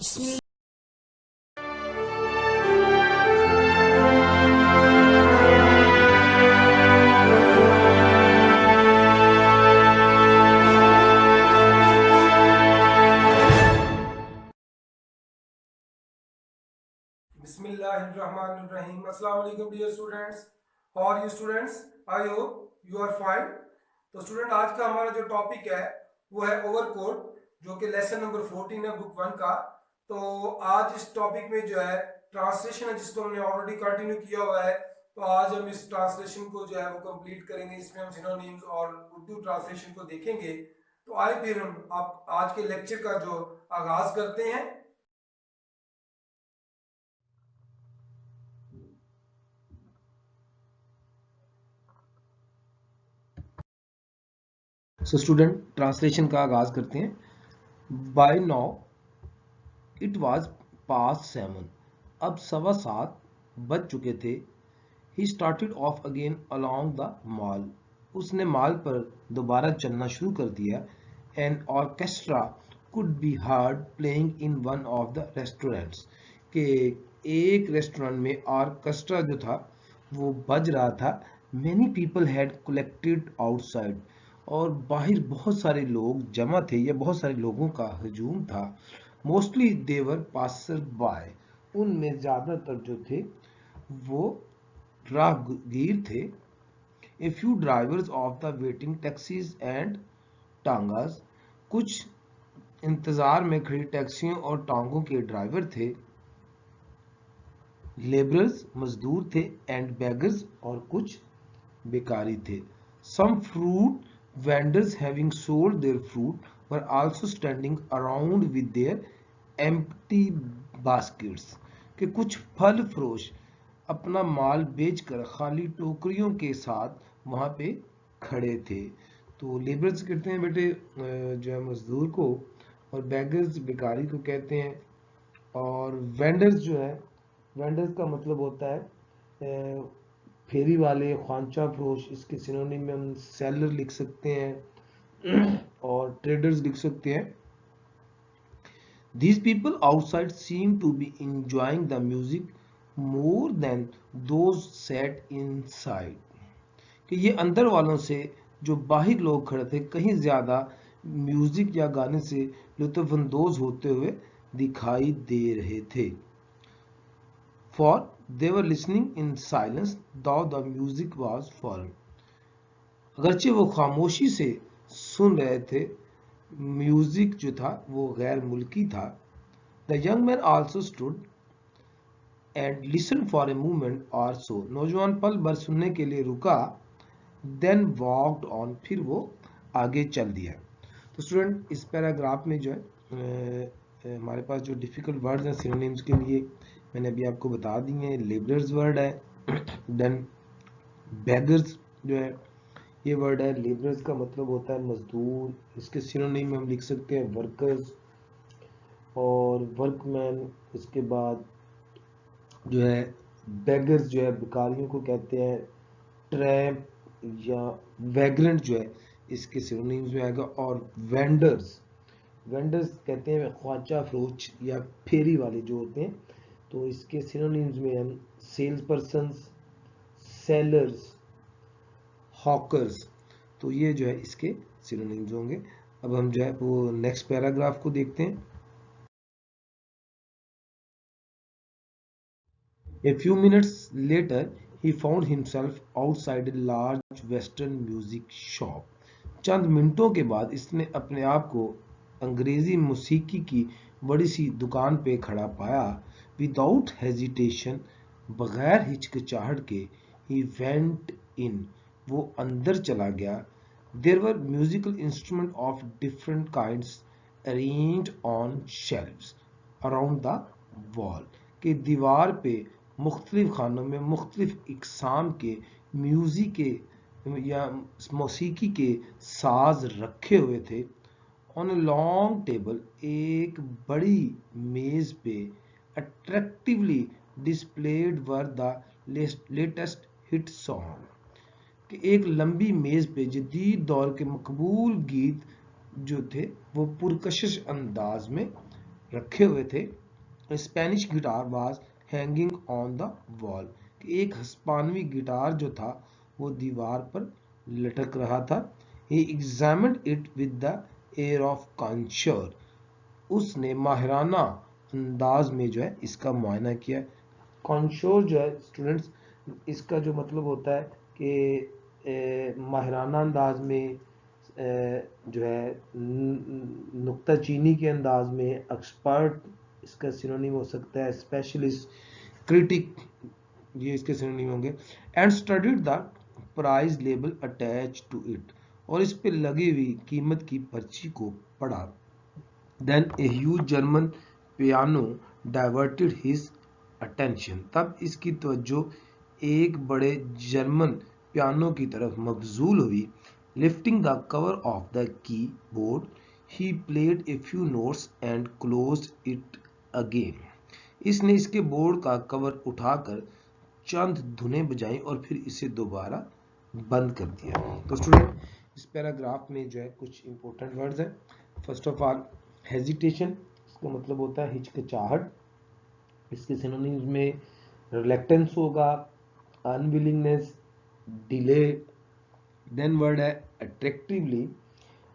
Bismillahirrahmanirrahim. Assalamu alaikum dear students. How are you students? I hope you are fine. तो student आज का हमारा जो टॉपिक है वो है ओवरकोट, जो कि लेसन नंबर 14 है बुक 1 का। तो आज इस टॉपिक में जो है ट्रांसलेशन है, जिसको हमने ऑलरेडी कंटिन्यू किया हुआ है। तो आज हम इस ट्रांसलेशन को जो है वो कंप्लीट करेंगे। इसमें हम सिनोनिम्स और उर्दू ट्रांसलेशन को देखेंगे। तो आइए फिर हम आप आज के लेक्चर का जो आगाज करते हैं। सो स्टूडेंट ट्रांसलेशन का आगाज करते हैं। By now it was past 7, अब 7:15 बज चुके थे। He started off again along the mall, उसने मॉल पर दोबारा चलना शुरू कर दिया। An orchestra could be heard playing in one of the restaurants, के एक रेस्टोरेंट में ऑर्केस्ट्रा जो था वो बज रहा था। Many people had collected outside, और बाहर बहुत सारे लोग जमा थे या बहुत सारे लोगों का हजूम था। मोस्टली देवर पासर बाय, उनमें ज़्यादातर जो थे वो राहगीर थे। A few drivers of the waiting taxis and tongas, कुछ इंतज़ार में खड़ी टैक्सियों और टांगों के ड्राइवर थे। लेबरर्स, मजदूर थे। एंड बेगर्स, और कुछ बेकारी थे। Some fruit vendors having sold their fruit were also standing around with their empty baskets, कि कुछ फल फरोश अपना माल बेचकर खाली टोकरियों के साथ वहां पे खड़े थे। तो लेबर्स कहते हैं बेटे जो है मजदूर को, और बेगर्स बेकारी को कहते हैं। और वेंडर्स जो है, वेंडर्स का मतलब होता है फेरी वाले, ख्वांचा फरोश। इसके सिनोनिम में हम सेलर लिख सकते हैं और ट्रेडर्स लिख सकते हैं। These people outside seem to be enjoying the music more than those sat inside, कि ये अंदर वालों से जो बाहर लोग खड़े थे कहीं ज्यादा म्यूजिक या गाने से लुत्फानंदोज होते हुए दिखाई दे रहे थे। For they were listening in silence, though the music was foreign, अगरचे वो खामोशी से सुन रहे थे, म्यूजिक जो था वो गैर मुल्की था। The young man also stood and listened for a moment or so, नौजवान पल भर सुनने के लिए रुका। Then walked on, फिर वो आगे चल दिया। तो स्टूडेंट इस पैराग्राफ में जो है हमारे पास जो डिफिकल्ट वर्ड्स हैं सिनोनिम्स के लिए मैंने अभी आपको बता दिए हैं। लेबरर्स वर्ड है, देन बेगर्स जो है ये वर्ड है। लेबरर्स का मतलब होता है मजदूर, इसके सिनोनिम में हम लिख सकते हैं वर्कर्स और वर्कमैन। इसके बाद जो है बेगर्स जो है भिखारियों को कहते हैं। ट्रैम्प या वैग्रेंट जो है इसके सिनोनिम्स में आएगा। और वेंडर्स, वेंडर्स कहते हैं ख्वांचा फरोश या फेरी वाले जो होते हैं। तो इसके सिनोनिम्स में हम सेल्स पर्सन, सेलर्स, हॉकर्स, तो ये जो है इसके सिनोनिम्स होंगे। अब हम जो है वो नेक्स्ट पैराग्राफ को देखते हैं। A few minutes later he found himself outside a large western music shop. चंद मिनटों के बाद इसने अपने आप को अंग्रेजी मौसीकी की बड़ी सी दुकान पे खड़ा पाया। विदाउट हेजिटेशन, बगैर हिचकिचाहट के, ही वेंट इन, वो अंदर चला गया। There were musical instrument of different kinds arranged on shelves around the wall, के दीवार पे मुख्तलिफ खानों में मुख्तलिफ इकसाम के म्यूजिक के या मौसीकी के साज रखे हुए थे। ऑन अ लॉन्ग टेबल, एक बड़ी मेज पे, attractively displayed were the latest hit song, कि एक लंबी मेज पे जदीद दौर के मकबूल गीत जो थे वो पुरकशिश अंदाज में रखे हुए थे। Spanish guitar was hanging on the wall, एक हिस्पानवी गिटार जो था वो दीवार पर लटक रहा था। He examined it with the air of connoisseur, उसने माहिराना अंदाज में जो है इसका मुआयना किया। कॉन्श्योर जो है स्टूडेंट्स, इसका जो मतलब होता है कि माहिराना अंदाज में, जो है नुक्ता चीनी के अंदाज में। एक्सपर्ट इसका सिनोनिम हो सकता है स्पेशलिस्ट, क्रिटिक, ये इसके सिनोनिम होंगे। And studied the price label attach to it, और इस पे लगी हुई कीमत की पर्ची को पढ़ा। Then a huge German piano diverted his attention, तब इसकी तवज्जो एक बड़े जर्मन पियानो की तरफ मबजूल हुई। Lifting the cover of the keyboard he played a few notes and closed it again, इसने इसके बोर्ड का कवर उठाकर चंद धुनें बजाई और फिर इसे दोबारा बंद कर दिया। तो स्टूडेंट, इस पैराग्राफ में जो है कुछ इंपॉर्टेंट वर्ड्स हैं। फर्स्ट ऑफ ऑल हेजिटेशन, इसका मतलब होता है हिचकिचाहट। इसके सिनोनिम्स में रिलक्टेंस होगा, अनविलिंगनेस, डिले। देन वर्ड है अट्रैक्टिवली।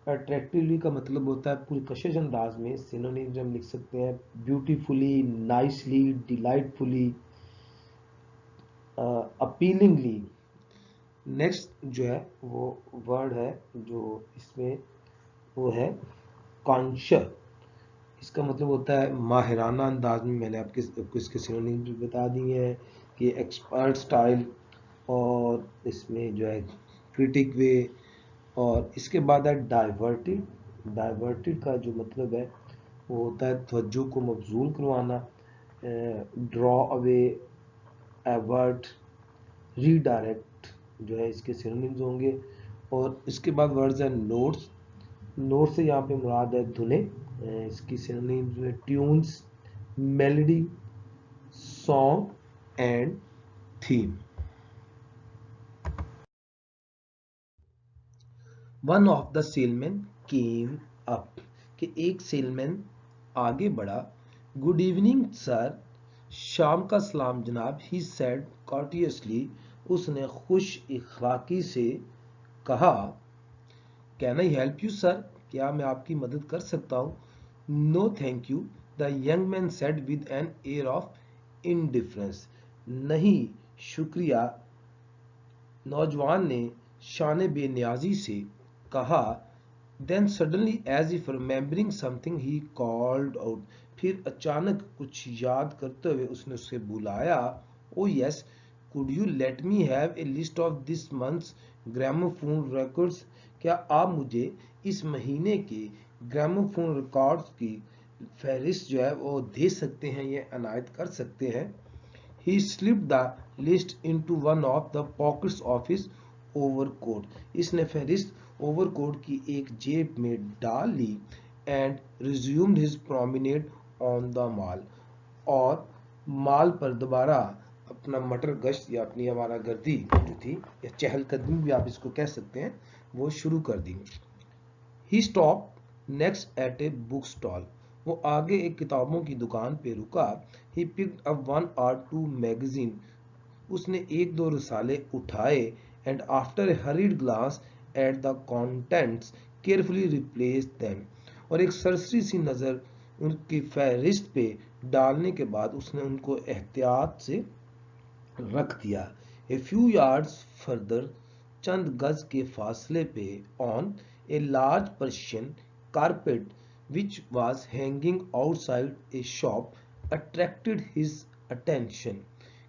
अट्रैक्टिवली का मतलब होता है पूरी कशिश अंदाज में। सिनोनिम्स हम लिख सकते हैं ब्यूटीफुली, नाइसली, डिलाइटफुली, अपीलिंगली। नेक्स्ट जो है वो वर्ड है जो इसमें वो है कॉन्शियर, इसका मतलब होता है माहिराना अंदाज में। मैंने आपको इसके सिनोनिम्स भी बता दिए हैं कि एक्सपर्ट स्टाइल, और इसमें जो है क्रिटिक वे। और इसके बाद है डाइवर्टेड। डाइवर्टेड का जो मतलब है वो होता है तवज्जो को मबजूल करवाना। ड्रॉ अवे, एवर्ट, रीडायरेक्ट जो है इसके सिनोनिम्स होंगे। और इसके बाद वर्ड्स है नोट्स। नोट से यहाँ पे मुराद है धुने। इसकी सिनोनिम्स में tunes, melody, song and theme. One of the salesman came up, कि एक सेलमैन आगे बढ़ा। गुड इवनिंग सर, शाम का सलाम जनाब। ही सेड कॉर्टियसली, उसने खुश इखलाकी से कहा। Can I help you sir, क्या मैं आपकी मदद कर सकता हूँ? No thank you, the young man said with an air of indifference, नहीं शुक्रिया, नौजवान ने शान बेनियाजी से कहा। Then suddenly as if remembering something he called out, फिर अचानक कुछ याद करते हुए उसने उसे बुलाया। Oh yes, could you let me have a list of this month's gramophone records, क्या आप मुझे इस महीने के ग्रामोफोन रिकॉर्ड्स की फहरिस्त जो है वो दे सकते हैं, ये अनायत कर सकते हैं? He slipped the list into one of the pockets of his overcoat, इसने फहरिस्त ओवरकोट की एक जेब में डाल ली। And resumed his promenade on the mall, और माल पर दोबारा अपना मटर गश्त या अपनी हमारा गर्दी जो थी, या चहलकदमी भी आप इसको कह सकते हैं, वो शुरू कर दी। He stopped next at a bookstall, वो आगे एक किताबों की दुकान पे रुका। He picked up one or two magazine, उसने एक दो रसाले उठाए। And after a hurried glance at the contents carefully replaced them, और एक सरसरी सी नज़र उनकी फहरिस्त पे डालने के बाद उसने उनको एहतियात से रख दिया। ए फ्यू यार्ड्स फर्दर, चंद गज के फासले पे, on a large Persian carpet which was hanging outside A shop attracted his attention,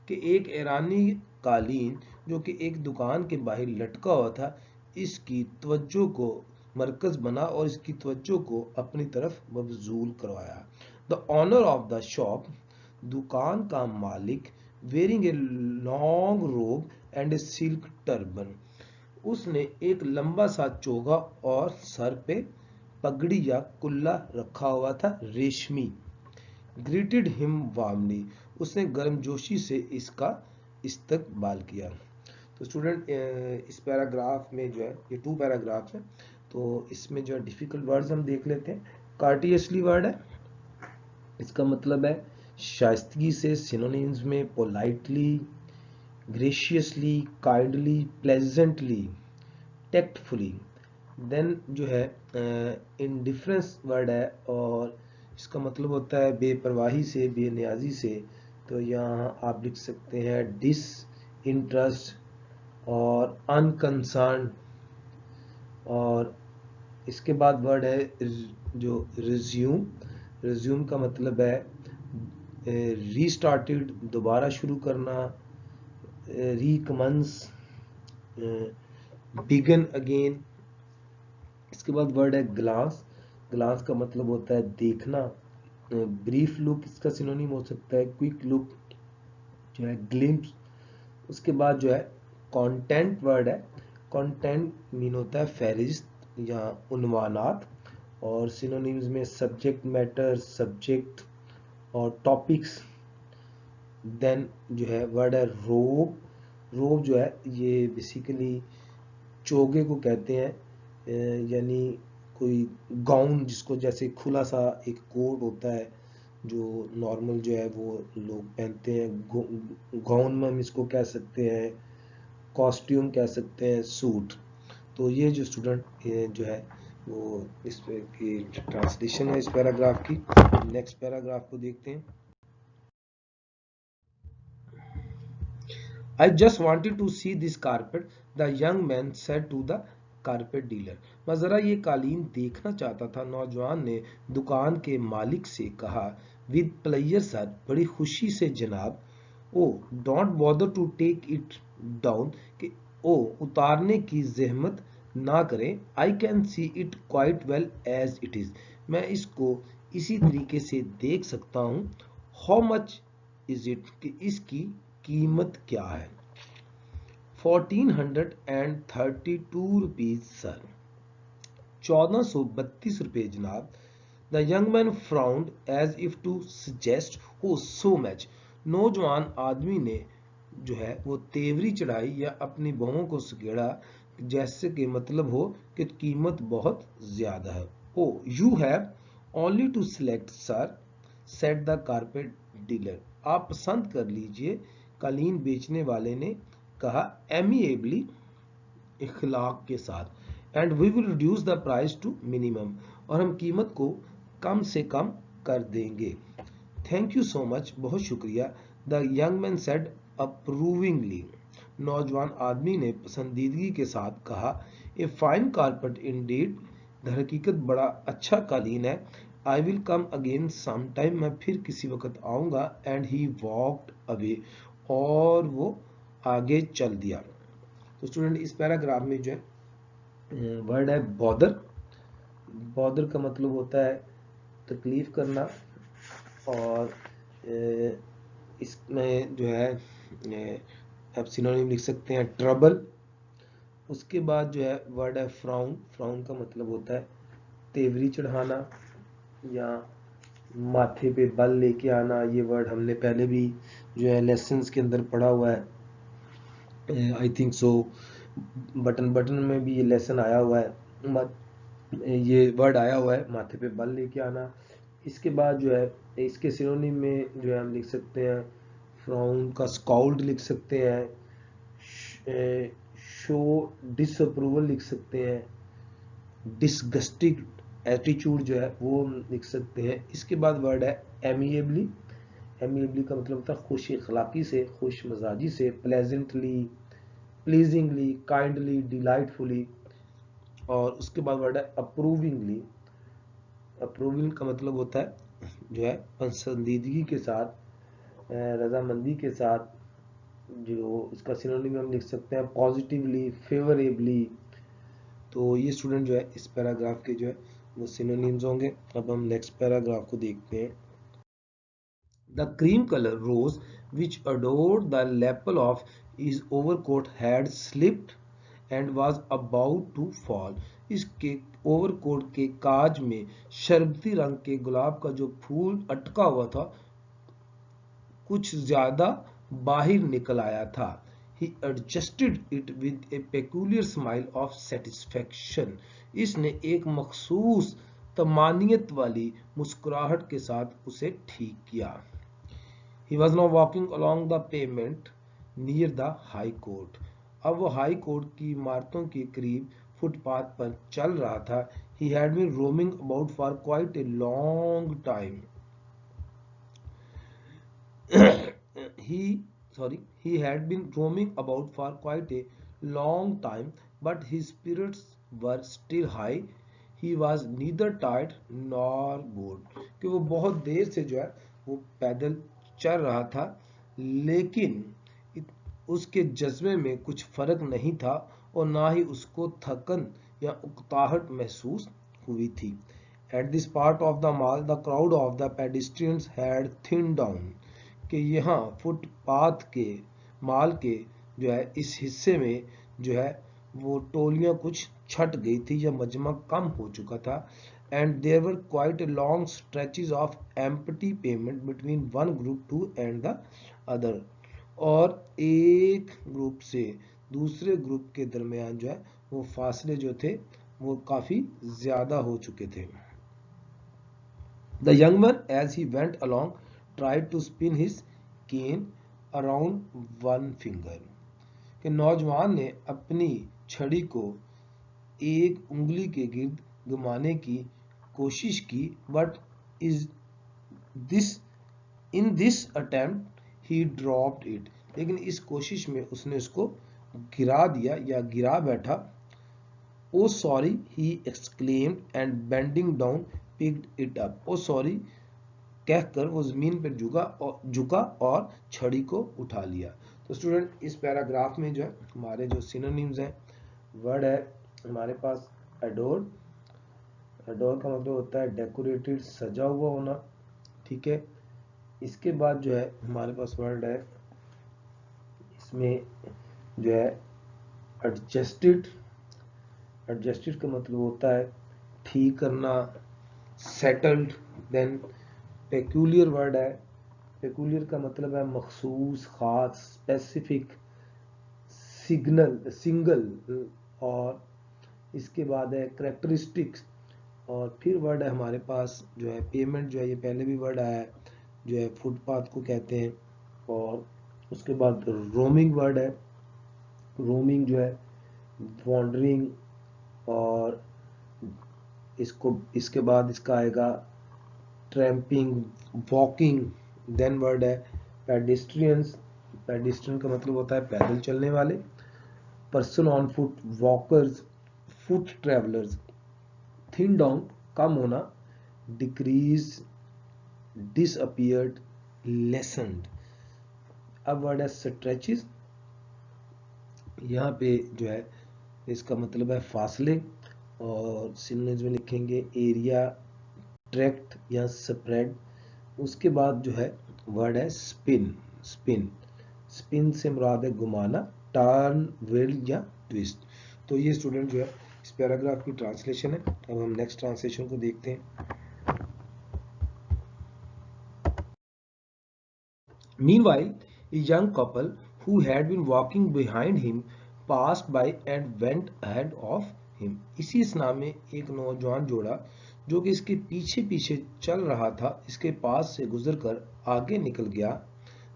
कि एक ईरानी कालीन जो कि एक दुकान के बाहर लटका हुआ था, इसकी तवज्जो को मरकज बना और इसकी तवज्जो को अपनी तरफ मबजूल करवाया। The owner of the shop, दुकान का मालिक, wearing a long robe and a silk turban, उसने एक लंबा सा चोगा और सर पे पगड़ी या कुल्ला रखा हुआ था रेशमी। ग्रीटेड हिम वार्मली, उसने गर्मजोशी से इसका इस्तकबाल किया। तो स्टूडेंट, इस पैराग्राफ में जो है ये 2 पैराग्राफ है, तो इसमें जो है डिफिकल्ट वर्ड्स हम देख लेते हैं। कार्टियसली वर्ड है इसका मतलब है शाइस्तगी से सिनोनिम्स में politely, graciously, kindly, pleasantly, tactfully. Then जो है इंडिफरेंस वर्ड है और इसका मतलब होता है बेपरवाही से, बेनियाजी से। तो यहाँ आप लिख सकते हैं डिस इंटरेस्ट और अनकंसर्न। और इसके बाद वर्ड है जो रिज्यूम। रिज्यूम का मतलब है रीस्टार्टेड, दोबारा शुरू करना, रिकमेंस, बिगन अगेन। इसके बाद वर्ड है ग्लांस। ग्लांस का मतलब होता है देखना। ब्रीफ लुक इसका सिनोनिम हो सकता है क्विक लुक, जो है ग्लिम्स। उसके बाद जो है कंटेंट वर्ड है। कंटेंट मीन होता है फहरिस्त या उन्वानात। और सिनोनिम्स में सब्जेक्ट मैटर, सब्जेक्ट और टॉपिक्स। देन जो है वर्ड है रोब। रोब जो है ये बेसिकली चोगे को कहते हैं, यानी कोई गाउन जिसको जैसे खुला सा एक कोट होता है जो नॉर्मल जो है वो लोग पहनते हैं। गाउन में हम इसको कह सकते हैं, कॉस्ट्यूम कह सकते हैं, सूट। तो ये जो स्टूडेंट जो है वो इस पे की ट्रांसलेशन है इस पैराग्राफ की। नेक्स्ट पैराग्राफ को देखते हैं। I just wanted to see this carpet, the young man said to the carpet dealer. मैं जरा ये कालीन देखना चाहता था, नौजवान ने दुकान के मालिक से कहा। With pleasure sir, बड़ी खुशी से जनाब। Oh, don't bother to take it down, कि ओ उतारने की जहमत ना करें। I can see it quite well as it is, मैं इसको इसी तरीके से देख सकता हूँ। How much is it, कि इसकी कीमत क्या है। 1432 रुपीज सर, 1432 रुपए जनाब। The young man frowned as if to suggest how so much. नौजवान आदमी ने जो है वो तेवरी चढ़ाई या अपनी बहुओं को सकेड़ा, जैसे कि मतलब हो कि कीमत बहुत ज्यादा है। Oh you have only to select sir, said the carpet dealer. आप पसंद कर लीजिए, कालीन बेचने वाले ने कहा एमिएबली, इखलाक के साथ। And we will reduce the price to minimum, और हम कीमत को कम से कम कर देंगे। थैंक यू सो मच, बहुत शुक्रिया। The young man said approvingly, नौजवान आदमी ने पसंदीदगी के साथ कहा। ए फाइन कारपेट इंडीड, दर हकीकत बड़ा अच्छा कालीन है। I will come again some time, मैं फिर किसी वक्त आऊंगा। एंड ही वॉक्ड अवे, और वो आगे चल दिया। तो स्टूडेंट इस पैराग्राफ में जो है वर्ड है बॉदर। बॉदर का मतलब होता है तकलीफ करना। और इसमें जो है आप सिनोनिम लिख सकते हैं ट्रबल। उसके बाद जो है वर्ड है फ्राउन। फ्राउन का मतलब होता है तेवरी चढ़ाना या माथे पे बल लेके आना। ये वर्ड हमने पहले भी जो है लेसन्स के अंदर पढ़ा हुआ है, आई थिंक सो। बटन में भी ये लेसन आया हुआ है, ये वर्ड आया हुआ है माथे पे बल लेके आना। इसके बाद जो है इसके सिनोनिम में जो है हम लिख सकते हैं फ्राउन का स्काउल्ड लिख सकते हैं, शो डिसअप्रूवल लिख सकते हैं, डिसगस्टिंग एटीट्यूड जो है वो लिख सकते हैं। इसके बाद वर्ड है एमिएबली। एमिएबली का मतलब होता है खुश अखलाकी से, खुश मजाजी से। Pleasantly, pleasingly, kindly, delightfully. और उसके बाद वर्ड है अप्रूविंगली। अप्रूविंग का मतलब होता है जो है पसंदीदगी के साथ, रजामंदी के साथ। जो इसका सिनोनिम हम लिख सकते हैं पॉजिटिवली, फेवरेबली। तो ये स्टूडेंट जो है इस पैराग्राफ के जो है वो सिनोनिम्स होंगे। अब हम नेक्स्ट पैराग्राफ को देखते हैं। The cream color rose which adorned the lapel of his overcoat had slipped and was about to fall. इसके ओवरकोट के काज में शरबती रंग के गुलाब का जो फूल अटका हुआ था कुछ ज्यादा बाहर निकल आया था। He adjusted it with a peculiar smile of satisfaction. इसने एक मखसूस तमानियत वाली मुस्कुराहट के साथ उसे ठीक किया। He was now walking along the pavement near the high court. अब वो हाई कोर्ट की इमारतों के करीब फुटपाथ पर चल रहा था. He had been roaming about for quite a long time. he had been roaming about for quite a long time, but his spirits were still high. He was neither tired nor bored. कि वो बहुत देर से जो है वो पैदल चल रहा था, लेकिन उसके जज्बे में कुछ फर्क नहीं था और ना ही उसको थकन या उकताहट महसूस हुई थी. At this part of the mall, the crowd of the pedestrians had thinned down. कि यहाँ फुटपाथ के माल के जो है इस हिस्से में जो है वो टोलियां कुछ छट गई थी या मजमा कम हो चुका था. And there were quite a long stretches of empty pavement between one group to and the other. और एक ग्रुप से दूसरे ग्रुप के दरमियान जो है वो फासले जो थे वो काफी ज्यादा हो चुके थे. The young man, as he went along, tried to spin his cane around one finger. कि नौजवान ने अपनी छड़ी को एक उंगली के गिर्द घुमाने की कोशिश की, but in this attempt he dropped it. लेकिन इस कोशिश में उसने उसको गिरा दिया या गिरा बैठा. Oh sorry, he exclaimed and bending down picked it up. Oh sorry कहकर वो जमीन पर झुका और छड़ी को उठा लिया. तो स्टूडेंट इस पैराग्राफ में जो है हमारे जो सिनोनिम्स हैं, वर्ड है हमारे पास एडोर. एडोर का मतलब होता है डेकोरेटेड, सजा हुआ होना. ठीक है. इसके बाद जो है हमारे पास वर्ड है, इसमें जो है एडजस्टेड. एडजस्टेड का मतलब होता है ठीक करना, सेटल्ड. देन पेक्यूलियर वर्ड है. पेक्यूलियर का मतलब है मखसूस, खास, स्पेसिफिक, सिंगल. और इसके बाद है करेक्टरिस्टिक्स. और फिर वर्ड है हमारे पास जो है पेमेंट. जो है ये पहले भी वर्ड आया है, जो है फुटपाथ को कहते हैं. और उसके बाद रोमिंग वर्ड है. रोमिंग जो है वॉन्डरिंग. और इसके बाद इसका आएगा ट्रैम्पिंग, वॉकिंग. देन वर्ड है पेडिस्ट्रियंस. पेडिस्ट्रियन का मतलब होता है पैदल चलने वाले. Person on foot, walkers, foot travellers. Thin down कम होना, डिक्रीज, डिसअपियर्ड, लेसन्ड. अब वर्ड है स्ट्रेचेस. यहाँ पे जो है इसका मतलब है फासले. और सिनोनिम्स में लिखेंगे एरिया, ट्रैक्ट या स्प्रेड. उसके बाद जो है वर्ड है स्पिन. स्पिन स्पिन से मुराद है घुमाना, टर्न, व्हील या ट्विस्ट. तो ये स्टूडेंट जो है इस पैराग्राफ की ट्रांसलेशन है. अब हम नेक्स्ट ट्रांसलेशन को देखते हैं. Meanwhile, a young couple who had been walking behind him passed by and went ahead of him. इसी स्ना में एक नौजवान जोड़ा जो कि इसके पीछे पीछे चल रहा था, इसके पास से गुजरकर आगे निकल गया.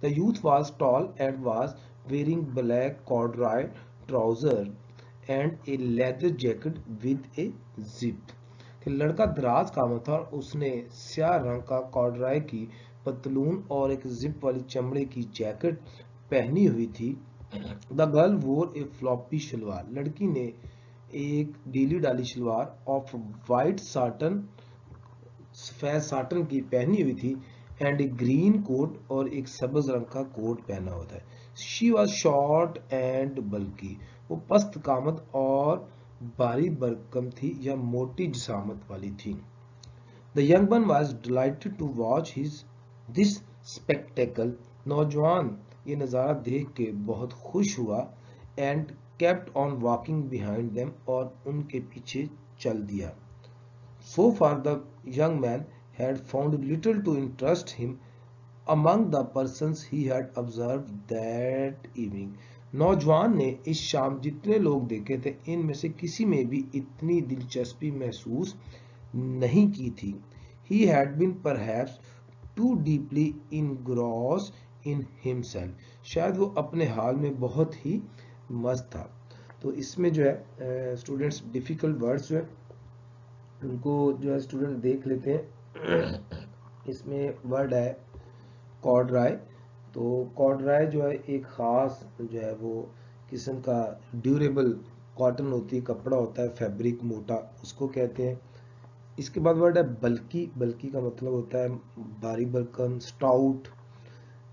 The youth was tall and was wearing black corduroy trouser and a leather jacket with a zip. कि लड़का दराज कामत था और उसने स्याह रंग का कॉर्डराय की पतलून और एक जिप वाली चमड़े की जैकेट पहनी हुई थी. द गर्ल वोर ए फ्लॉपी शलवार. लड़की ने एक ढीली डाली शलवार ऑफ वाइट साटन, सफेद साटन की पहनी हुई थी. एंड ए ग्रीन कोट और एक सब्ज रंग का कोट पहना हुआ था. शी वॉज शॉर्ट एंड बल्की. वो पस्त कामत और भारी भरकम थी या मोटी जिसामत वाली थी. The young one was delighted to watch this spectacle. नौजवान ये नज़ारा देख के बहुत खुश हुआ. And kept on walking behind them. और उनके पीछे चल दिया. So far the young man had found little to interest him among the persons he had observed that evening. नौजवान ने इस शाम जितने लोग देखे थे इनमें से किसी में भी इतनी दिलचस्पी महसूस नहीं की थी. He had been perhaps too deeply engrossed in himself. शायद वो अपने हाल में बहुत ही मस्त था. तो इसमें जो है स्टूडेंट्स डिफिकल्ट वर्ड्स जो है उनको जो है स्टूडेंट देख लेते हैं. इसमें वर्ड है कॉर्डराय. तो कॉर्डराय जो है एक ख़ास जो है वो किस्म का ड्यूरेबल कॉटन होती है, कपड़ा होता है, फैब्रिक मोटा, उसको कहते हैं. इसके बाद वर्ड है बल्की. बल्की का मतलब होता है भारी भरकम, स्टाउट,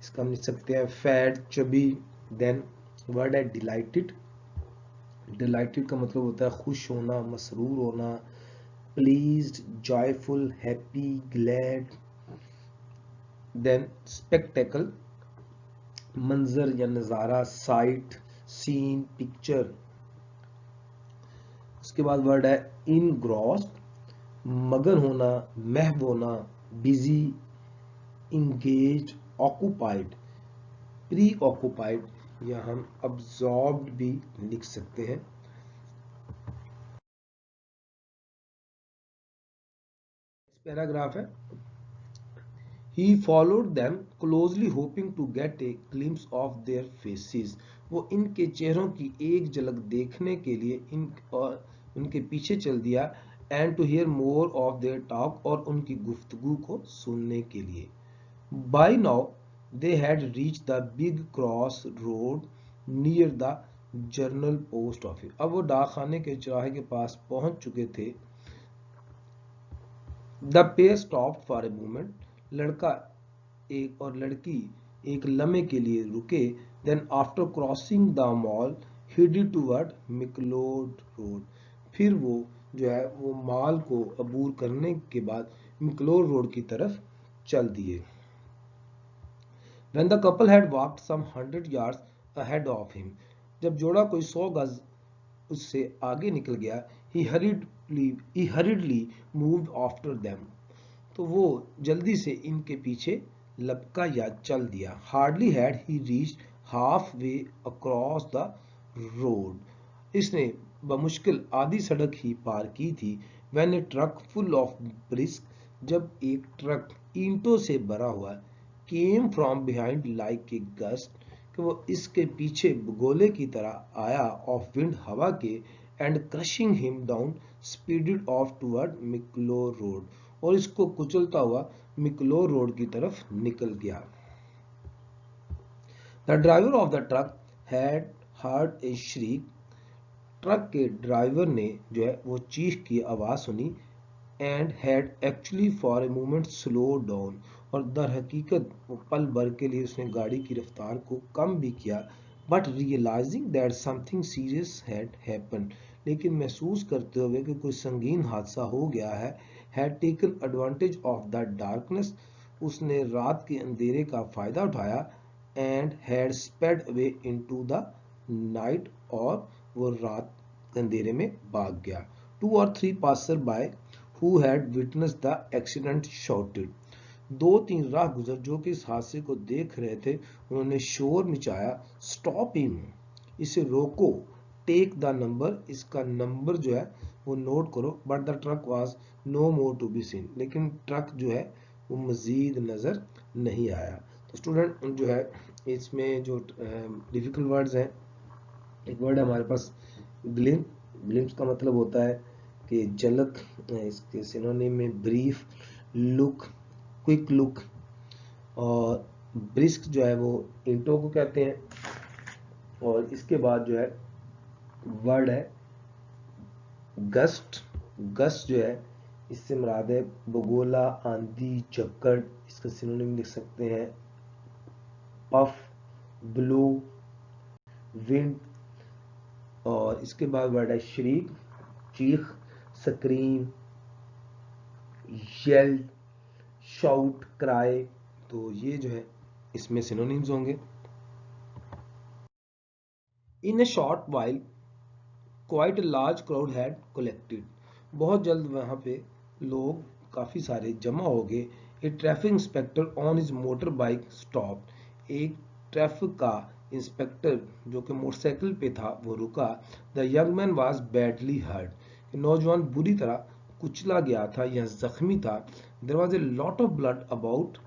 इसका हम लिख सकते हैं फैट, चबी. देन वर्ड है डिलाइटेड. डिलाइटेड का मतलब होता है खुश होना, मसरूर होना, pleased, joyful, happy, glad. Then spectacle, मंजर या नज़ारा, साइट, सीन, पिक्चर. उसके बाद वर्ड है इनग्रॉस्ड, मगन होना, महव होना, busy, engage, occupied, pre occupied, या हम अब्सॉर्ब्ड भी लिख सकते हैं. पैराग्राफ है. He followed them closely hoping to get a glimpse of their faces. वो इनके चेहरों की एक झलक देखने के लिए उनके पीछे चल दिया. And to hear more of their talk, और उनकी गुफ्तगू को सुनने के लिए. By now they had reached the big cross road near the Journal Post Office. अब वो डाकखाने के चौराहे के पास पहुंच चुके थे. The pair stopped for a moment. लड़का एक और लड़की एक लम्हे के लिए रुके. Then after crossing the mall headed toward McLeod Road. फिर वो जो है वो मॉल को अबूर करने के बाद मिकलोड रोड की तरफ चल दिए. When the couple had walked some 100 yards ahead of him. जब जोड़ा कोई 100 गज उससे आगे निकल गया. He hurriedly moved after them. तो वो जल्दी से इनके पीछे लपका या चल दिया. Hardly had he reached halfway across the road. इसने बमुश्किल आधी सड़क ही पार की थी. When a truck full of bricks, जब एक ट्रक ईंटों से भरा हुआ came from behind like a gust, कि वो इसके पीछे गोले की तरह आया of wind, हवा के, and crushing him down speeded off toward Micklow Road, और इसको कुचलता हुआ मिकलो रोड की तरफ निकल गया. The driver of the truck had heard a shriek. Truck के ड्राइवर ने जो है वो चीख की आवाज सुनी. And had actually for a moment slowed down, और दर हकीकत वो पल भर के लिए उसने गाड़ी की रफ्तार को कम भी किया. But realizing that something serious had happened, लेकिन महसूस करते हुए कि कोई संगीन हादसा हो गया है, had taken advantage of the darkness, उसने रात के अंधेरे का फायदा उठाया. And had sped away into the night, और वो रात के अंधेरे में भाग गया. 2 or 3 passer-by who had witnessed the accident shouted. 2-3 राह गुजर जो कि इस हादसे को देख रहे थे, उन्होंने शोर मचाया. Stop him, इसे रोको. Take the number, इसका नंबर जो है वो नोट करो. But the truck was no more to be seen, लेकिन ट्रक जो है वो मजीद नजर नहीं आया. तो स्टूडेंट जो है इसमें जो डिफिकल्ट वर्ड्स हैं, एक वर्ड है हमारे पास ग्लिम्प. ग्लिम्प्स का मतलब होता है कि झलक. इसके सिनोनिम में ब्रीफ, लुक, क्विक लुक, और ब्रिस्क जो है वो इंटो को कहते हैं. और इसके बाद जो है वर्ड है गस्ट. गस्ट जो है इससे मुराद है बगोला, आंधी, झक्कड़. इसका सिनोनिम लिख सकते हैं पफ, ब्लो, विंड. और इसके बाद वर्ड है शरीक, चीख, स्क्रीम, येल, शाउट, क्राई. तो ये जो है इसमें सिनोनिम्स होंगे. In a short while quite a large crowd had collected. बहुत जल्द वहां पे लोग काफी सारे जमा हो गए. A traffic inspector on his motor bike stop. एक ट्रैफिक का इंस्पेक्टर जो कि मोटरसाइकिल पे था वो रुका. The young man was badly hurt. नौजवान बुरी तरह कुचला गया था या जख्मी था. There was a lot of blood about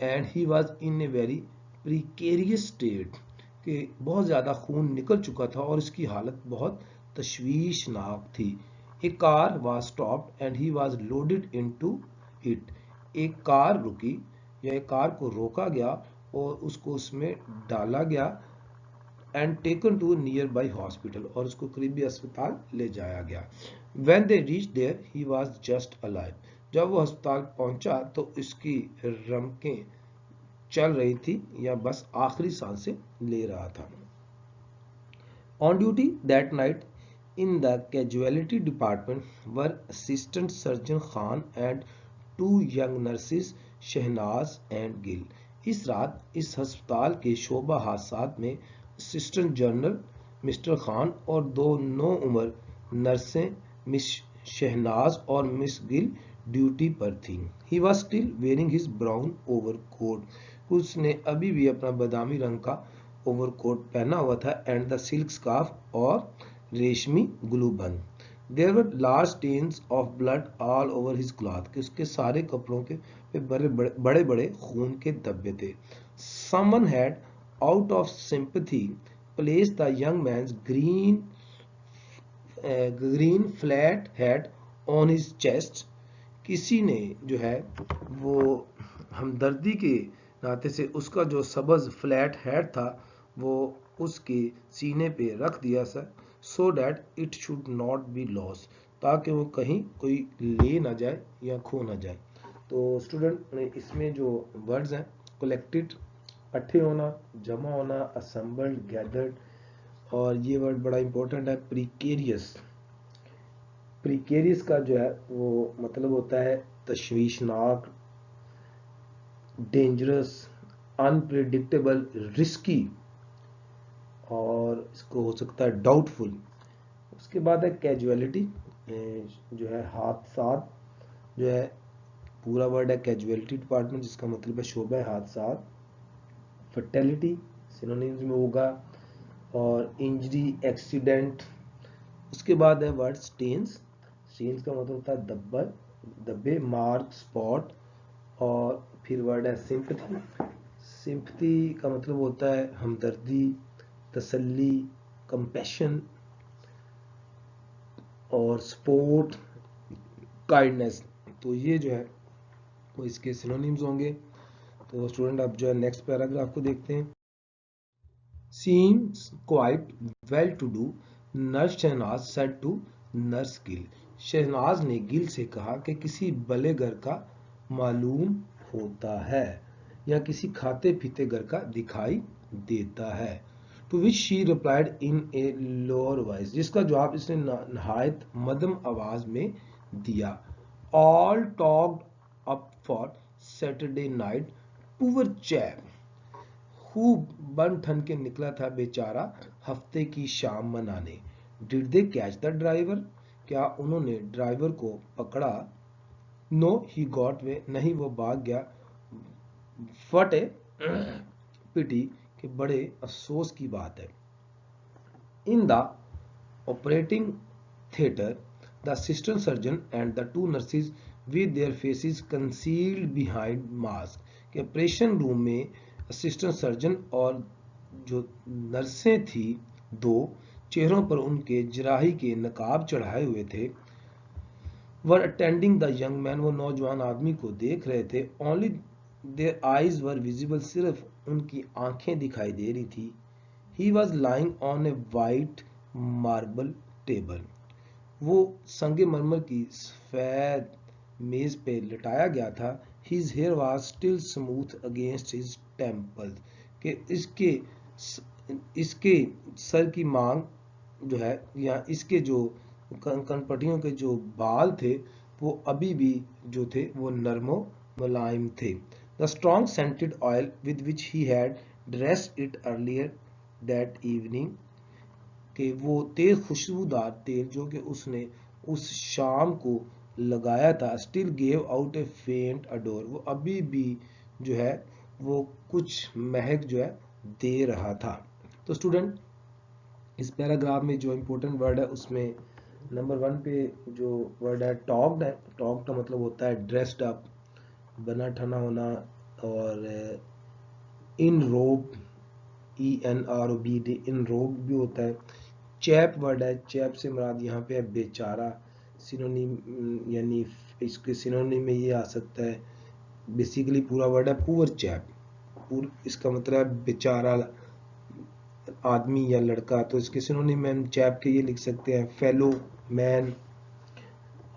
and he was in a very precarious state. कि बहुत ज़्यादा खून निकल चुका था और इसकी हालत बहुत तशवीशनाक थी. A car was stopped and he was loaded into it. एक कार रुकी या एक कार को रोका गया और उसको उसमें डाला गया and taken to a nearby hospital और उसको करीबी अस्पताल ले जाया गया. When they reached there, he was just alive. जब वो अस्पताल पहुंचा तो इसकी रमकें चल रही थी या बस आखिरी सांसें ले रहा था. On duty that night in the casualty department were assistant surgeon Khan and two young nurses Shahnaz and Gill. इस रात इस अस्पताल के शोबा हादसात में असिस्टेंट जनरल मिस्टर खान और दो नौ उम्र नर्सें मिस शहनाज और मिस गिल ड्यूटी पर थीं. He was still wearing his brown overcoat. उसने अभी भी अपना बादामी रंग का ओवरकोट पहना हुआ था एंड द सिल्क स्कार्फ और रेशमी ग्लूबन. There were large stains of blood all over his cloth. कि उसके सारे कपड़ों के बड़े बड़े खून के धब्बे थे. Someone had, out of sympathy, placed the young man's green flat hat on his chest. किसी ने जो है वो हमदर्दी के नाते से उसका जो सबज फ्लैट हैट था वो उसके सीने पे रख दिया sir. So that it should not be lost. ताकि वो कहीं कोई ले ना जाए या खो ना जाए. तो स्टूडेंट ने इसमें जो वर्ड्स हैं कलेक्टेड, इकट्ठे होना, जमा होना, असेंबल्ड, गैदर्ड, और ये वर्ड बड़ा इंपॉर्टेंट है प्रीकेरियस. प्रीकेरियस का जो है वो मतलब होता है तशवीशनाक, डेंजरस, अनप्रेडिक्टेबल, रिस्की, और इसको हो सकता है डाउटफुल. उसके बाद है कैजुअलिटी, जो है हादसात, जो है पूरा वर्ड है कैजुअलिटी डिपार्टमेंट जिसका मतलब है शोबा हादसात. फर्टेलिटी सिनोनिम्स में होगा, और इंजरी, एक्सीडेंट. उसके बाद है वर्ड स्टेन्स. स्टेन्स का मतलब होता है धब्बे, मार्क, स्पॉट. और फिर वर्ड है सिंपथी. सिंपथी का मतलब होता है हमदर्दी, तसल्ली, कंपैशन, और सपोर्ट, काइंडनेस. तो ये जो है वो इसके सिनोनिम्स होंगे. तो स्टूडेंट आप जो है नेक्स्ट पैराग्राफ को देखते हैं. Seems quite well to do, nurse Shahnaz said to nurse Gill. Shahnaz ने गिल से कहा कि किसी भले घर का मालूम होता है या किसी खाते पीते घर का दिखाई देता है. To which she replied in a lower voice. जिसका जवाब इसने नहायत मध्यम आवाज में दिया. All talked up for Saturday night. Poor chap. खूब बन ठन के निकला था बेचारा हफ्ते की शाम मनाने. Did they catch the driver? क्या उन्होंने ड्राइवर को पकड़ा? No, he got away. नहीं, वो भाग गया. What a pity. कि बड़े अफसोस की बात है. In the operating theatre, the assistant surgeon and the two nurses with their faces concealed behind masks. कि ऑपरेशन रूम में असिस्टेंट सर्जन और जो नर्सें थी दो, चेहरों पर उनके जराही के नकाब चढ़ाए हुए थे. were attending the young man. वो नौजवान आदमी को देख रहे थे. Only their eyes were visible. सिर्फ उनकी आंखें दिखाई दे रही थी. He was lying on a white marble table. वो संगे मरमर की सफेद मेज पे लटाया गया था. His hair was still smooth against his temples. कि इसके सर की मांग जो है या इसके जो कनपटियों के जो बाल थे वो अभी भी जो थे वो नरमो मुलायम थे. The strong scented oil with which he had dressed it earlier that evening. कि वो तेज खुशबूदार तेल जो कि उसने उस शाम को लगाया था. Still gave out a faint odor. वो अभी भी जो है वो कुछ महक जो है दे रहा था. तो स्टूडेंट इस पैराग्राफ में जो इम्पोर्टेंट वर्ड है उसमें नंबर 1 पे जो वर्ड है टॉक्ड है, टॉक का मतलब होता है ड्रेस्ड अप, बना ठना होना, और इन रोब, ENROBD, इन रोब भी होता है। चैप वर्ड है, चैप से मुराद यहाँ पे है बेचारा, सिनोनिम यानी इसके सिनोनिम में ये आ सकता है, बेसिकली पूरा वर्ड है पुअर चैप, इसका मतलब है बेचारा आदमी या लड़का, तो इसके सिनोनिम में हम चैप के ये लिख सकते हैं फेलो मैन,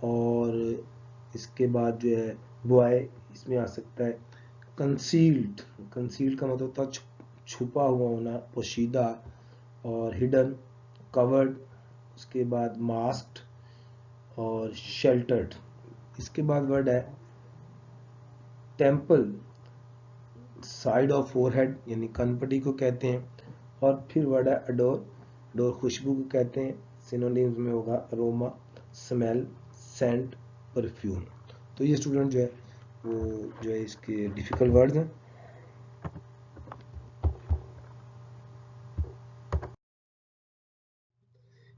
और इसके बाद जो है बॉय इसमें आ सकता है कंसील्ड, कंसील्ड का मतलब होता है छुपा हुआ होना, पोशीदा, और हिडन, कवर्ड, उसके बाद मास्क्ड और शेल्टर्ड। इसके बाद वर्ड है टेम्पल, साइड ऑफ फोरहेड यानी कनपटी को कहते हैं, और फिर वर्ड है अडोर, अडोर खुशबू को कहते हैं, सिनोनिम्स में होगा अरोमा, स्मेल, सेंट, परफ्यूम। तो ये स्टूडेंट जो है वो जो है इसके डिफिकल्ट वर्ड्स हैं।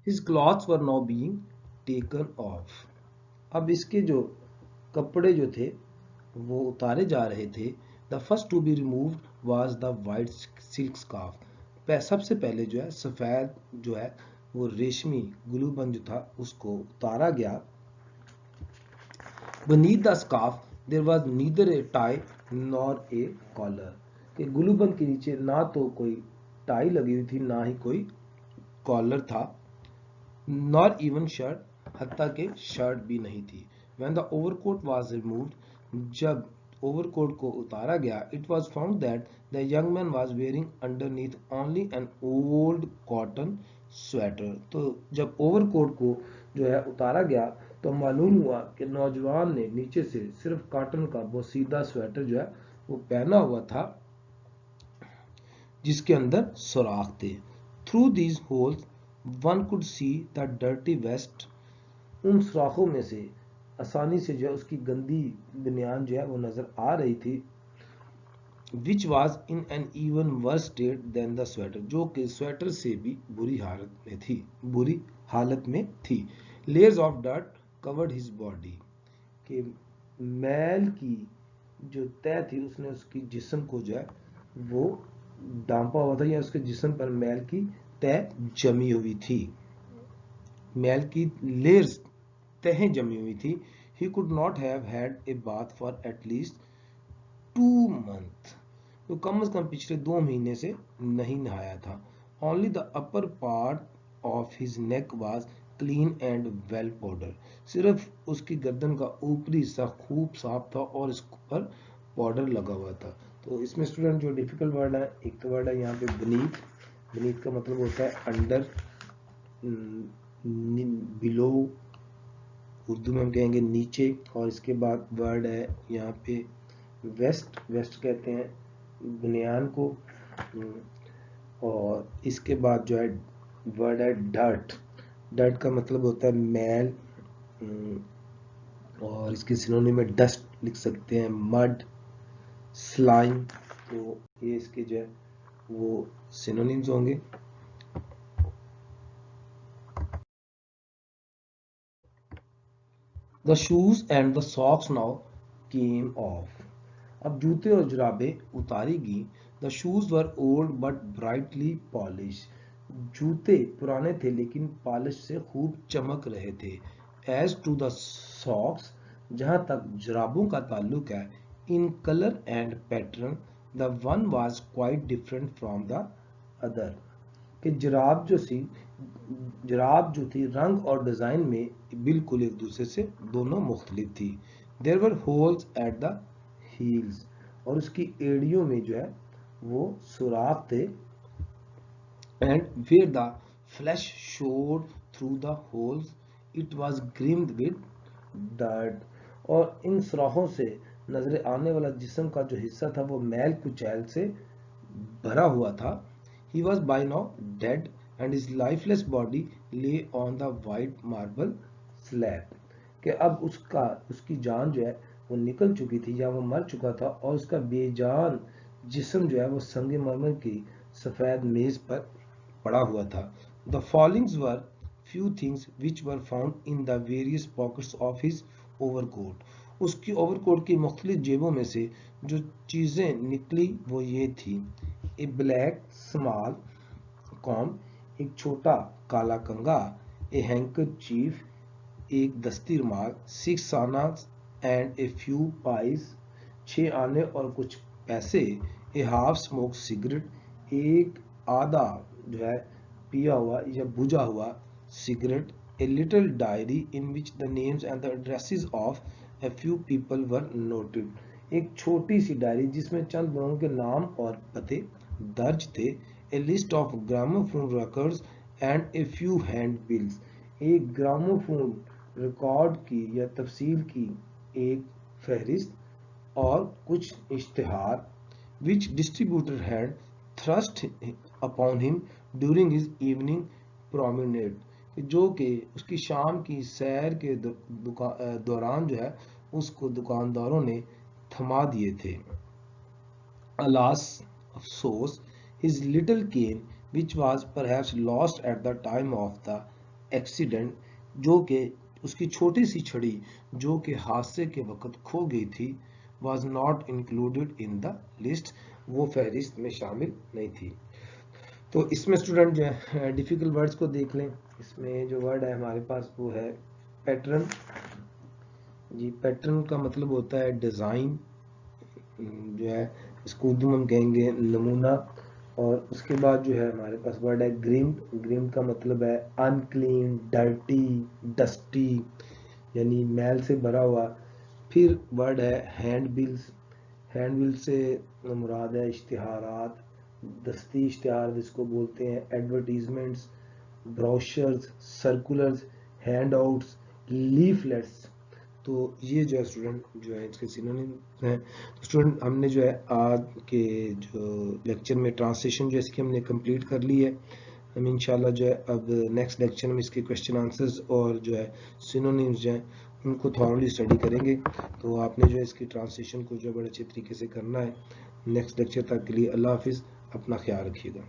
His clothes were now being taken off. अब इसके जो कपड़े जो थे वो उतारे जा रहे थे। The first to be removed was the white silk scarf. सबसे पहले जो है सफेद जो है वो रेशमी गुलूबंद जो था उसको उतारा गया। Beneath the scarf there was neither a tie nor a collar, कि गुलूबंद के नीचे ना तो कोई टाई लगी हुई थी ना ही कोई कॉलर था, nor even shirt, हत्ता के शर्ट भी नहीं थी। When the overcoat was removed, जब ओवरकोट को उतारा गया, it was found that the young man was wearing underneath only an old cotton sweater. तो जब ओवरकोट को जो है उतारा गया तो मालूम हुआ कि नौजवान ने नीचे से सिर्फ कॉटन का बोसीदा स्वेटर जो है वो पहना हुआ था जिसके अंदर सुराख थे। Through these holes one could see the dirty vest, उन सुराखों में से आसानी से जो है उसकी गंदी बनियान जो है वो नजर आ रही थी। Which was in an even worse state than the sweater, जो कि स्वेटर से भी बुरी हालत में थी। Layers of dirt covered his body, कि मैल की जो तह थी उसने उसकी जिस्म को जो है वो डांपा हुआ था, या उसके जिस्म पर मैल की तह जमी हुई थी, मैल की लेयर्स तहें जमी हुई थी। He could not have had a bath for at least 2 months, तो कम से कम पिछले 2 महीने से नहीं नहाया था। Only the upper part of his neck was clean and well powder, सिर्फ उसकी गर्दन का ऊपरी हिस्सा खूब साफ था और इस पर पाउडर लगा हुआ था। तो इसमें स्टूडेंट जो डिफिकल्ट वर्ड है, एक तो वर्ड है यहाँ पे beneath, beneath का मतलब होता है अंडर, बिलो उर्दू में हम कहेंगे नीचे, और इसके बाद वर्ड है यहाँ पे वेस्ट, वेस्ट कहते हैं बुनियान को, और इसके बाद जो है वर्ड है डर्ट, डर्ट का मतलब होता है मैल, और इसके सिनोनिम में डस्ट लिख सकते हैं, मड, स्लाइम, तो ये इसके जो है वो सिनोनिम्स होंगे। The shoes and the socks now came off. अब जूते और जुराबें उतारी गई। The shoes were old but brightly polished. जूते पुराने थे लेकिन पॉलिश से खूब चमक रहे थे। As to the socks, जहाँ तक जुराबों का ताल्लुक है, in color and pattern, the one was quite different from the other. कि जुराब जो थी रंग और डिजाइन में बिल्कुल एक दूसरे से दोनों मुख्तलिफ थी। There were holes at the heels, और उसकी एड़ियों में जो है वो सुराख थे। And where the flesh showed through the holes it was grimed with dirt, और इन सुराखों से नजर आने वाला जिस्म का जो हिस्सा था वो मैल कुचैल से भरा हुआ था। He was by now dead and his lifeless body lay on the white marble slab, कि अब उसकी जान जो है वो निकल चुकी थी या वो मर चुका था, और उसका बेजान जिस्म जो है वो संगे मरमर की सफेद मेज पर पड़ा हुआ था। The fallings were few things which were found in the various pockets of his overcoat. उसकी ओवरकोट की मुख्तलिफ जेबों में से जो चीजें निकली वो ये थी: ए ब्लैक स्मॉल कॉम, एक छोटा काला कंगा, ए हैंकरचीफ, एक दस्ती रुमाल, 6 Anas and a few price, 6 आने और कुछ पैसे, ए हाफ स्मोक सिगरेट, एक आधा जो है पिया हुआ या बुझा हुआ cigarette, a little diary in which the names and the addresses of a few people were noted, एक छोटी सी डायरी जिसमें चंद लोगों के नाम और पते दर्ज थे, a list of gramophone records and a few hand bills, एक ग्रामोफोन रिकॉर्ड की या तफसील की एक फहरिस्त और कुछ इश्तिहार, which distributor had thrust upon him during his evening promenade, जो कि उसकी शाम की सैर के दौरान जो है उसको दुकानदारों ने थमा दिए थे. Alas, अफसोस, his little cane which was perhaps lost at the time of the accident, जो कि उसकी छोटी सी छड़ी जो कि हादसे के वक्त खो गई थी, was not included in the list, वो फहरिस्त में शामिल नहीं थी. तो इसमें स्टूडेंट जो है डिफिकल्ट वर्ड्स को देख लें. इसमें जो वर्ड है हमारे पास वो है पैटर्न. जी, पैटर्न का मतलब होता है डिज़ाइन, जो है इसको उर्दू में हम कहेंगे नमूना. और उसके बाद जो है हमारे पास वर्ड है ग्रिम्ड. ग्रिम्ड का मतलब है अनक्लीन, डर्टी, डस्टी, यानी मैल से भरा हुआ. फिर वर्ड है हैंड बिल्स. हैंड बिल से मुराद है इश्तिहारात, दस्ती इश्तिहार जिसको बोलते हैं, advertisements, brochures, circulars, hand outs, leaflets. तो ये जो है स्टूडेंट जो है इसके सिनोनिम्स हैं. तो स्टूडेंट हमने जो है आज के जो लेक्चर में ट्रांसलेशन जो है इसकी हमने कंप्लीट कर ली है. हम इंशाल्लाह जो है अब नेक्स्ट लेक्चर में इसके क्वेश्चन आंसर्स और जो है सिनोनिम्स जो हैं उनको थॉरली स्टडी करेंगे. तो आपने जो है इसकी ट्रांसलेशन को जो बड़े अच्छे तरीके से करना है. नेक्स्ट लेक्चर तक के लिए अल्लाह हाफिज़. अपना ख्याल रखिएगा.